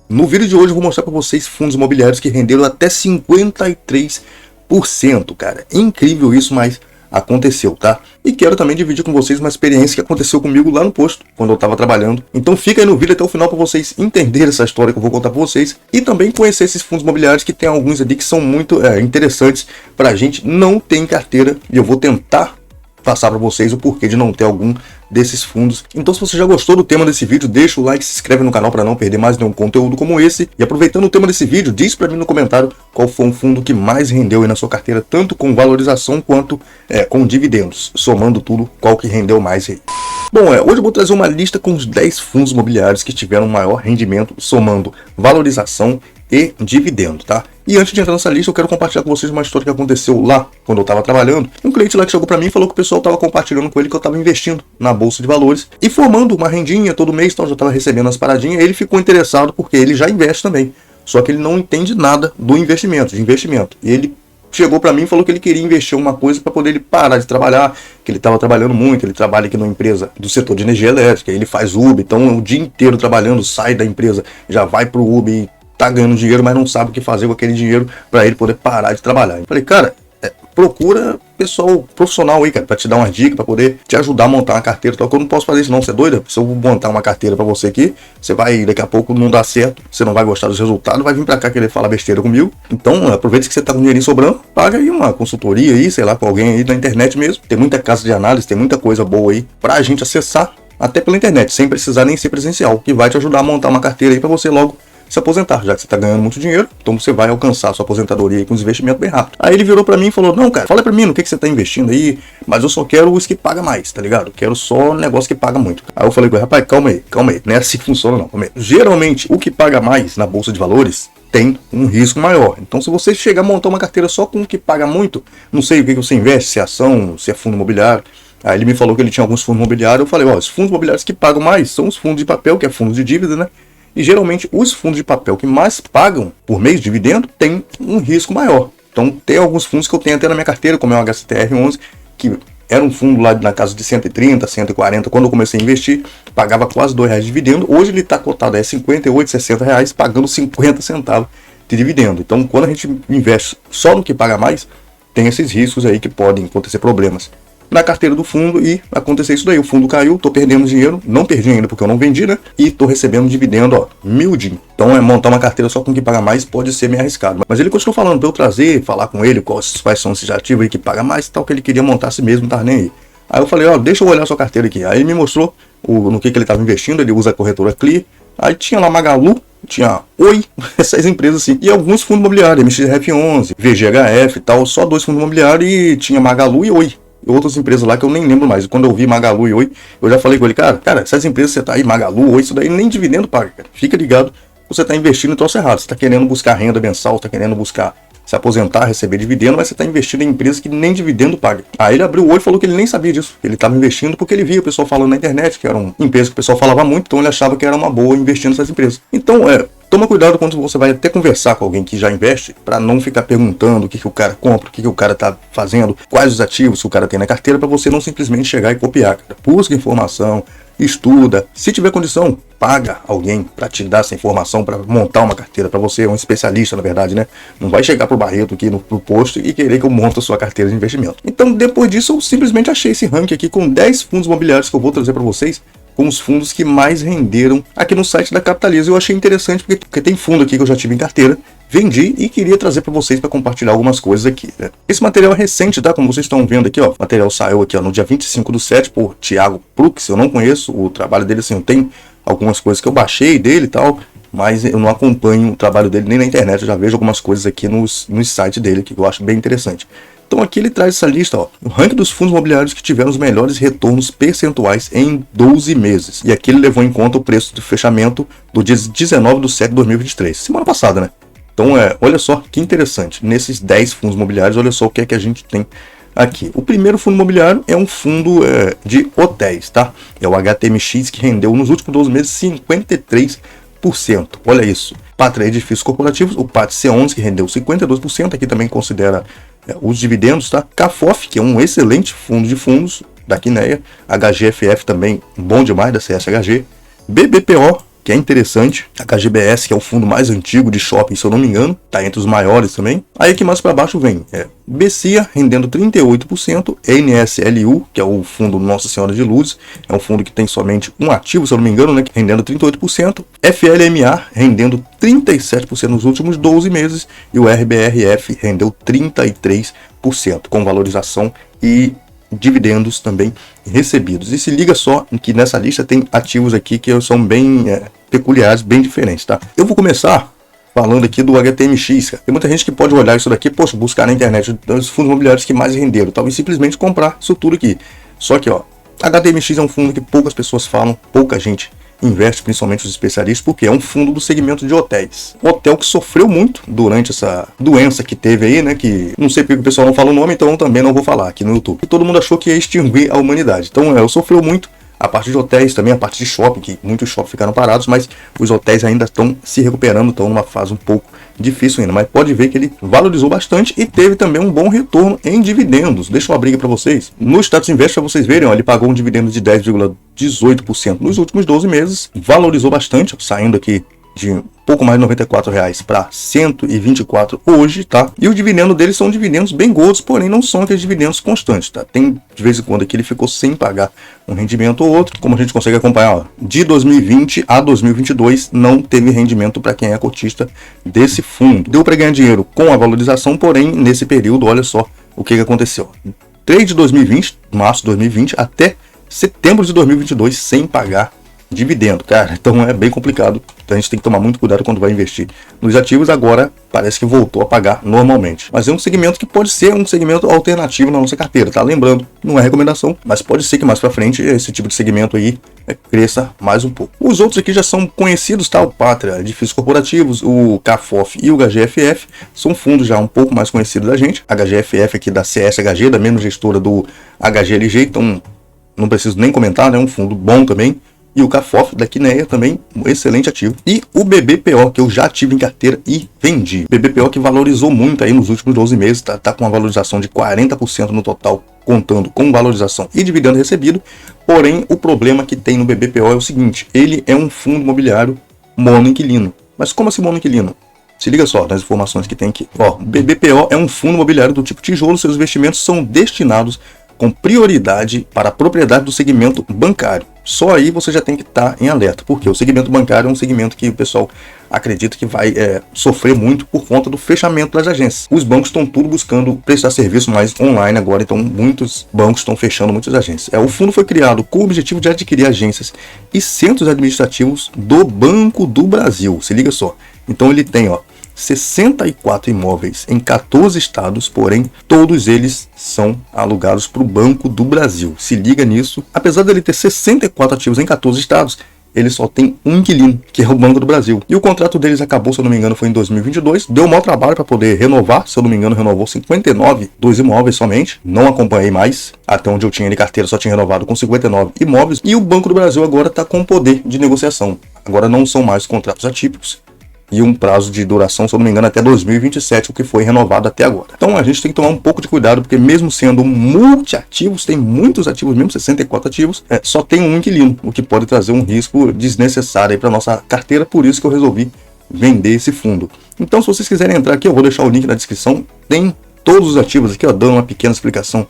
No vídeo de hoje eu vou mostrar para vocês fundos imobiliários que renderam até 53%, cara. Incrível isso, mas aconteceu, tá? E quero também dividir com vocês uma experiência que aconteceu comigo lá no posto, quando eu estava trabalhando. Então fica aí no vídeo até o final para vocês entenderem essa história que eu vou contar para vocês e também conhecer esses fundos imobiliários que tem alguns ali que são muito interessantes para a gente não ter em carteira, e eu vou tentar passar para vocês o porquê de não ter algum desses fundos. Então, se você já gostou do tema desse vídeo, deixa o like, se inscreve no canal para não perder mais nenhum conteúdo como esse. E aproveitando o tema desse vídeo, diz para mim no comentário qual foi um fundo que mais rendeu aí na sua carteira, tanto com valorização quanto com dividendos. Somando tudo, qual que rendeu mais aí. Bom, hoje eu vou trazer uma lista com os 10 fundos imobiliários que tiveram maior rendimento, somando valorização e dividendo, tá? E antes de entrar nessa lista, eu quero compartilhar com vocês uma história que aconteceu lá, quando eu estava trabalhando. Um cliente lá que chegou para mim e falou que o pessoal estava compartilhando com ele que eu estava investindo na Bolsa de Valores e formando uma rendinha todo mês, então eu já estava recebendo as paradinhas. Ele ficou interessado porque ele já investe também, só que ele não entende nada do investimento, E ele chegou para mim e falou que ele queria investir em uma coisa para poder ele parar de trabalhar, que ele estava trabalhando muito, ele trabalha aqui numa empresa do setor de energia elétrica, ele faz Uber, então o dia inteiro trabalhando, sai da empresa, já vai pro Uber e tá ganhando dinheiro, mas não sabe o que fazer com aquele dinheiro para ele poder parar de trabalhar. Eu falei, cara, procura pessoal profissional aí, cara, para te dar uma dica, para poder te ajudar a montar uma carteira. Então, eu não posso fazer isso não, você é doido? Se eu montar uma carteira para você aqui, você vai, daqui a pouco não dá certo, você não vai gostar dos resultados, vai vir para cá querer falar besteira comigo. Então, aproveite que você tá com dinheirinho sobrando, paga aí uma consultoria aí, sei lá, com alguém aí na internet mesmo. Tem muita casa de análise, tem muita coisa boa aí pra gente acessar, até pela internet, sem precisar nem ser presencial, que vai te ajudar a montar uma carteira aí para você logo se aposentar, já que você está ganhando muito dinheiro, então você vai alcançar a sua aposentadoria aí com os investimentos bem rápido. Aí ele virou para mim e falou, não, cara, fala para mim no que você está investindo aí, mas eu só quero os que paga mais, tá ligado? Eu quero só negócio que paga muito. Aí eu falei com ele, rapaz, calma aí, não é assim que funciona não, calma aí. Geralmente, o que paga mais na Bolsa de Valores tem um risco maior. Então, se você chegar a montar uma carteira só com o que paga muito, não sei o que você investe, se é ação, se é fundo imobiliário. Aí ele me falou que ele tinha alguns fundos imobiliários, eu falei, ó, os fundos imobiliários que pagam mais são os fundos de papel, que é fundo de dívida, né? E geralmente os fundos de papel que mais pagam por mês de dividendo têm um risco maior. Então tem alguns fundos que eu tenho até na minha carteira, como é o HCTR11, que era um fundo lá na casa de 130, 140, quando eu comecei a investir, pagava quase R$2 de dividendo. Hoje ele está cotado a R$58, R$60, pagando 50 centavos de dividendo. Então quando a gente investe só no que paga mais, tem esses riscos aí que podem acontecer problemas na carteira do fundo e acontecer isso daí. O fundo caiu, tô perdendo dinheiro, não perdi ainda porque eu não vendi, né? E tô recebendo dividendo, ó, miudinho. Então montar uma carteira só com o que paga mais pode ser meio arriscado. Mas ele continuou falando pra eu trazer, falar com ele quais são esses ativos aí que paga mais e tal, que ele queria montar a si mesmo, não tava nem aí. Aí eu falei, ó, deixa eu olhar a sua carteira aqui. Aí ele me mostrou no que ele tava investindo, ele usa a corretora Clear. Aí tinha lá Magalu, tinha Oi, essas empresas assim, e alguns fundos imobiliários, MXRF11, VGHF e tal, só 2 fundos imobiliários e tinha Magalu e Oi. E outras empresas lá que eu nem lembro mais. E quando eu vi Magalu e Oi, eu já falei com ele, cara, essas empresas que você tá aí, Magalu, Oi, isso daí nem dividendo paga, cara. Fica ligado, você tá investindo em troço errado. Você tá querendo buscar renda mensal, tá querendo buscar se aposentar, receber dividendo, mas você tá investindo em empresas que nem dividendo paga. Aí ele abriu o olho e falou que ele nem sabia disso. Ele tava investindo porque ele via o pessoal falando na internet, que eram empresas que o pessoal falava muito, então ele achava que era uma boa investir nessas empresas. Então, toma cuidado quando você vai até conversar com alguém que já investe, para não ficar perguntando o que o cara compra, o que o cara tá fazendo, quais os ativos que o cara tem na carteira, para você não simplesmente chegar e copiar, cara. Busca informação, estuda, se tiver condição, paga alguém para te dar essa informação, para montar uma carteira para você, um especialista na verdade, né? Não vai chegar pro Barreto aqui no posto e querer que eu monte a sua carteira de investimento. Então depois disso eu simplesmente achei esse ranking aqui com 10 fundos imobiliários que eu vou trazer para vocês, com os fundos que mais renderam aqui no site da Capitaliza. Eu achei interessante porque tem fundo aqui que eu já tive em carteira, vendi e queria trazer para vocês para compartilhar algumas coisas aqui, né? Esse material é recente, tá? Como vocês estão vendo aqui, ó, o material saiu aqui, ó, no dia 25/7 por Thiago Prux. Eu não conheço o trabalho dele, assim, eu tenho algumas coisas que eu baixei dele e tal, mas eu não acompanho o trabalho dele nem na internet. Eu já vejo algumas coisas aqui nos sites dele que eu acho bem interessante. Então aqui ele traz essa lista, ó, o ranking dos fundos imobiliários que tiveram os melhores retornos percentuais em 12 meses. E aqui ele levou em conta o preço de fechamento do dia 19/7/2023, semana passada, né? Então olha só que interessante, nesses 10 fundos imobiliários, olha só o que é que a gente tem aqui. O primeiro fundo imobiliário é um fundo de hotéis, tá? É o HTMX, que rendeu nos últimos 12 meses 53%. Olha isso. Pátria Edifícios Corporativos, o PAT C11, que rendeu 52%, aqui também considera os dividendos, tá? CAFOF, que é um excelente fundo de fundos da Quineia, HGFF também, bom demais, da CSHG, BBPO, que é interessante. A HGBS, que é o fundo mais antigo de shopping, se eu não me engano, tá entre os maiores também. Aí aqui mais para baixo vem BCIA rendendo 38%, NSLU, que é o fundo Nossa Senhora de Lourdes, é um fundo que tem somente um ativo, se eu não me engano, né, rendendo 38%, FLMA rendendo 37% nos últimos 12 meses e o RBRF rendeu 33%, com valorização e dividendos também recebidos. E se liga só que nessa lista tem ativos aqui que são bem peculiares, bem diferentes, tá? Eu vou começar falando aqui do HTMX, cara. Tem muita gente que pode olhar isso daqui, poxa, buscar na internet os fundos imobiliários que mais renderam, talvez simplesmente comprar isso tudo aqui. Só que, ó, HTMX é um fundo que poucas pessoas falam, pouca gente investe, principalmente os especialistas, porque é um fundo do segmento de hotéis. Hotel que sofreu muito durante essa doença que teve aí, né? Que não sei porque o pessoal não fala o nome, então eu também não vou falar aqui no YouTube. E todo mundo achou que ia extinguir a humanidade. Então, sofreu muito. A parte de hotéis, também a parte de shopping, que muitos shoppings ficaram parados, mas os hotéis ainda estão se recuperando, estão numa fase um pouco difícil ainda. Mas pode ver que ele valorizou bastante e teve também um bom retorno em dividendos. Deixa eu abrir aqui para vocês. No Status Invest, para vocês verem, ó, ele pagou um dividendo de 10,18% nos últimos 12 meses. Valorizou bastante, saindo aqui de pouco mais de R$94 para 124 hoje, tá? E o dividendo deles são dividendos bem gordos, porém não são aqueles dividendos constantes, tá? Tem de vez em quando aqui ele ficou sem pagar um rendimento ou outro, como a gente consegue acompanhar, ó, de 2020 a 2022 não teve rendimento para quem é cotista desse fundo. Deu para ganhar dinheiro com a valorização, porém nesse período, olha só o que aconteceu. 3 de 2020, março de 2020 até setembro de 2022 sem pagar dividendo, cara. Então é bem complicado. A gente tem que tomar muito cuidado quando vai investir nos ativos. Agora parece que voltou a pagar normalmente. Mas é um segmento que pode ser um segmento alternativo na nossa carteira, tá? Lembrando, não é recomendação, mas pode ser que mais para frente esse tipo de segmento aí cresça mais um pouco. Os outros aqui já são conhecidos, tá? O Pátria, Edifícios Corporativos, o CAFOF e o HGFF são fundos já um pouco mais conhecidos da gente. A HGFF aqui da CSHG, da mesma gestora do HGLG, então não preciso nem comentar, né? Um fundo bom também. E o CAFOF da Quineia também, um excelente ativo. E o BBPO, que eu já tive em carteira e vendi. BBPO que valorizou muito aí nos últimos 12 meses, tá com uma valorização de 40% no total, contando com valorização e dividendo recebido. Porém, o problema que tem no BBPO é o seguinte, ele é um fundo imobiliário monoinquilino. Mas como assim monoinquilino? Se liga só nas informações que tem aqui. Ó, BBPO é um fundo imobiliário do tipo tijolo, seus investimentos são destinados com prioridade para a propriedade do segmento bancário. Só aí você já tem que estar em alerta, porque o segmento bancário é um segmento que o pessoal acredita que vai sofrer muito por conta do fechamento das agências. Os bancos estão tudo buscando prestar serviço mais online agora, então muitos bancos estão fechando muitas agências. O fundo foi criado com o objetivo de adquirir agências e centros administrativos do Banco do Brasil. Se liga só. Então ele tem, ó, 64 imóveis em 14 estados, porém todos eles são alugados para o Banco do Brasil. Se liga nisso. Apesar dele ter 64 ativos em 14 estados, ele só tem um inquilino, que é o Banco do Brasil. E o contrato deles acabou, se eu não me engano, foi em 2022. Deu um mau trabalho para poder renovar. Se eu não me engano, renovou 59 dos imóveis somente. Não acompanhei mais. Até onde eu tinha de carteira, só tinha renovado com 59 imóveis. E o Banco do Brasil agora está com poder de negociação. Agora não são mais contratos atípicos. E um prazo de duração, se eu não me engano, até 2027, o que foi renovado até agora. Então a gente tem que tomar um pouco de cuidado, porque mesmo sendo multiativos, tem muitos ativos, mesmo 64 ativos, só tem um inquilino, o que pode trazer um risco desnecessário para a nossa carteira, por isso que eu resolvi vender esse fundo. Então se vocês quiserem entrar aqui, eu vou deixar o link na descrição, tem todos os ativos aqui, ó, dando uma pequena explicação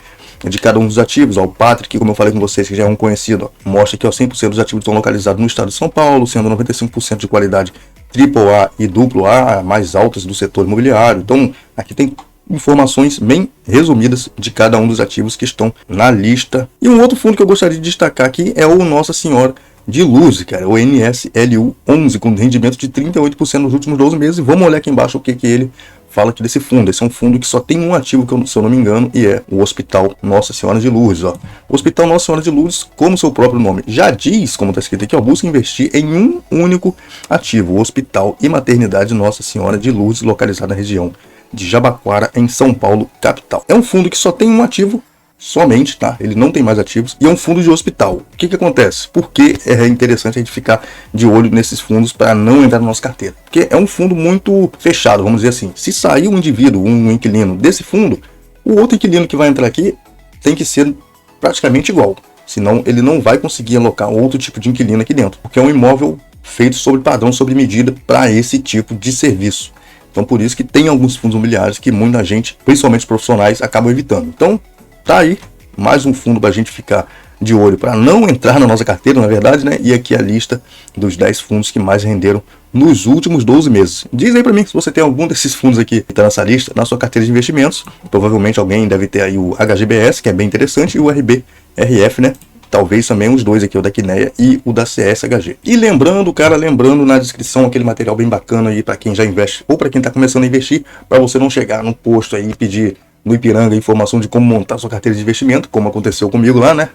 de cada um dos ativos. Ó, o Patrick, como eu falei com vocês, que já é um conhecido, ó, mostra que 100% dos ativos estão localizados no estado de São Paulo, sendo 95% de qualidade AAA e AA, mais altas do setor imobiliário. Então, aqui tem informações bem resumidas de cada um dos ativos que estão na lista. E um outro fundo que eu gostaria de destacar aqui é o Nossa Senhora de Lourdes, cara, o NSLU 11, com rendimento de 38% nos últimos 12 meses. E vamos olhar aqui embaixo o que ele fala aqui desse fundo. Esse é um fundo que só tem um ativo, que se eu não me engano, e é o Hospital Nossa Senhora de Lourdes. Ó. O Hospital Nossa Senhora de Lourdes, como seu próprio nome já diz, como está escrito aqui, ó, busca investir em um único ativo, o Hospital e Maternidade Nossa Senhora de Lourdes, localizado na região de Jabaquara, em São Paulo, capital. É um fundo que só tem um ativo somente, tá? Ele não tem mais ativos e é um fundo de hospital. O que acontece? Por que é interessante a gente ficar de olho nesses fundos para não entrar na nossa carteira? Porque é um fundo muito fechado, vamos dizer assim. Se sair um indivíduo, um inquilino desse fundo, o outro inquilino que vai entrar aqui tem que ser praticamente igual. Senão ele não vai conseguir alocar outro tipo de inquilino aqui dentro, porque é um imóvel feitos sobre padrão, sobre medida para esse tipo de serviço. Então por isso que tem alguns fundos imobiliários que muita gente, principalmente os profissionais, acabam evitando. Então tá aí mais um fundo para a gente ficar de olho, para não entrar na nossa carteira, na verdade, né? E aqui a lista dos 10 fundos que mais renderam nos últimos 12 meses. Diz aí para mim se você tem algum desses fundos aqui que está nessa lista, na sua carteira de investimentos. Provavelmente alguém deve ter aí o HGBS, que é bem interessante, e o RBRF, né? Talvez também os dois aqui, o da Quineia e o da CSHG. E lembrando, cara, lembrando na descrição aquele material bem bacana aí para quem já investe ou para quem está começando a investir, para você não chegar no posto aí e pedir no Ipiranga informação de como montar sua carteira de investimento, como aconteceu comigo lá, né?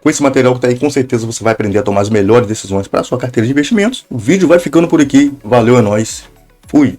Com esse material que tá aí, com certeza você vai aprender a tomar as melhores decisões para sua carteira de investimentos. O vídeo vai ficando por aqui. Valeu, é nóis. Fui!